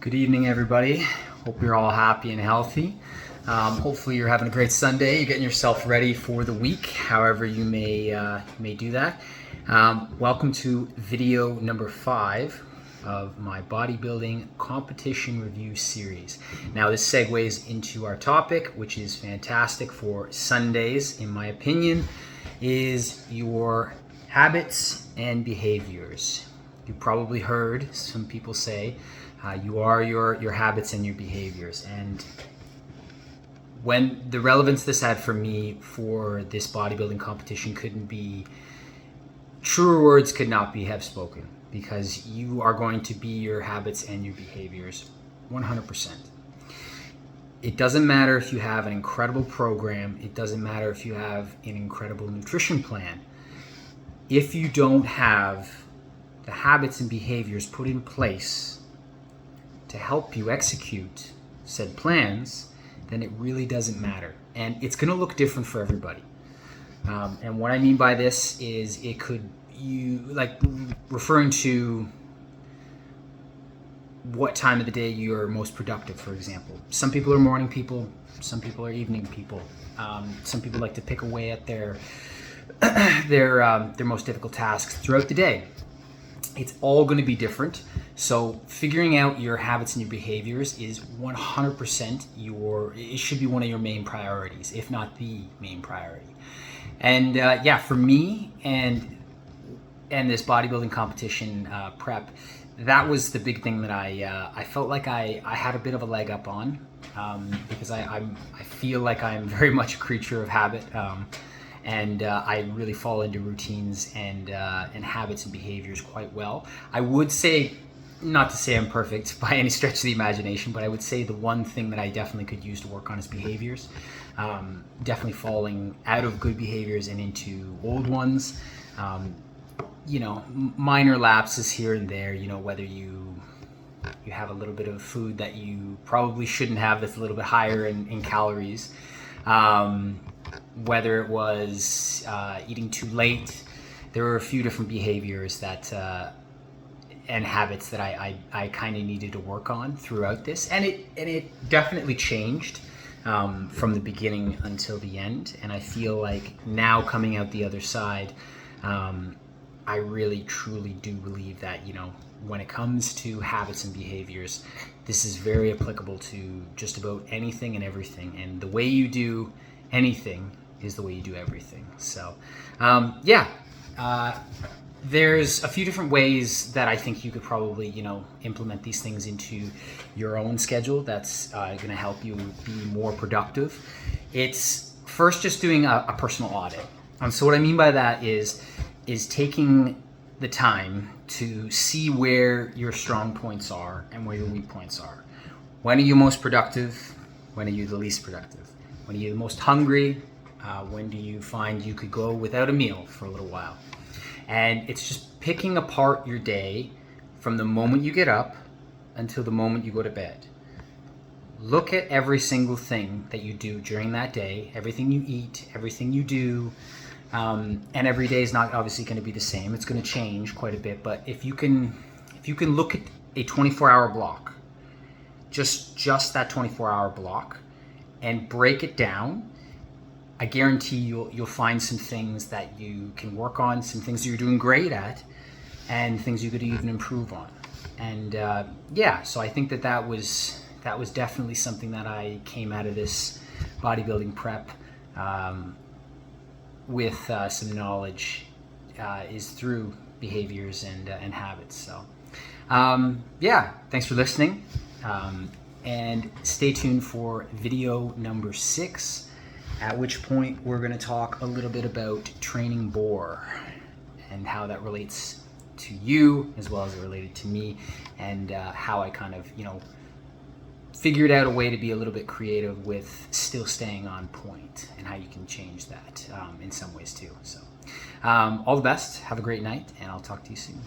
Good evening, everybody. Hope you're all happy and healthy. Hopefully you're having a great Sunday. You're getting yourself ready for the week, however you may do that. Welcome to video number 5 of my bodybuilding competition review series. Now this segues into our topic, which is fantastic for Sundays, in my opinion, is your habits and behaviors. You probably heard some people say, you are your habits and your behaviors. And when the relevance this had for me for this bodybuilding competition couldn't be, truer words could not be have spoken, because you are going to be your habits and your behaviors 100%. It doesn't matter if you have an incredible program. It doesn't matter if you have an incredible nutrition plan. If you don't have the habits and behaviors put in place to help you execute said plans, then it really doesn't matter. And it's going to look different for everybody. And what I mean by this is referring to what time of the day you're most productive, for example. Some people are morning people, some people are evening people. Some people like to pick away at their most difficult tasks throughout the day. It's all going to be different. So figuring out your habits and your behaviors is 100% it should be one of your main priorities, if not the main priority. And for me and this bodybuilding competition prep, that was the big thing that I felt like I had a bit of a leg up on, because I feel like I'm very much a creature of habit. And I really fall into routines and habits and behaviors quite well. I would say, not to say I'm perfect by any stretch of the imagination, but I would say the one thing that I definitely could use to work on is behaviors. Definitely falling out of good behaviors and into old ones. Minor lapses here and there, whether you have a little bit of food that you probably shouldn't have that's a little bit higher in calories. Whether it was eating too late. There were a few different behaviors and habits that I kind of needed to work on throughout this, and it definitely changed from the beginning until the end. And I feel like now, coming out the other side, I really truly do believe that when it comes to habits and behaviors, this is very applicable to just about anything and everything. And the way you do anything is the way you do everything. So there's a few different ways that I think you could probably implement these things into your own schedule that's going to help you be more productive. It's first just doing a personal audit. So what I mean by that is taking the time to see where your strong points are and where your weak points are. When are you most productive? When are you the least productive? When are you the most hungry? When do you find you could go without a meal for a little while? And it's just picking apart your day from the moment you get up until the moment you go to bed. Look at every single thing that you do during that day, everything you eat, everything you do. And every day is not obviously going to be the same. It's going to change quite a bit. But if you can look at a 24-hour block, just that 24-hour block, and break it down, I guarantee you'll find some things that you can work on, some things that you're doing great at, and things you could even improve on. And so I think that was definitely something that I came out of this bodybuilding prep with some knowledge, is through behaviors and habits. So thanks for listening. And stay tuned for video number 6, at which point we're going to talk a little bit about training bore and how that relates to you as well as it related to me, and how I kind of, figured out a way to be a little bit creative with still staying on point, and how you can change that in some ways too. So all the best. Have a great night, and I'll talk to you soon.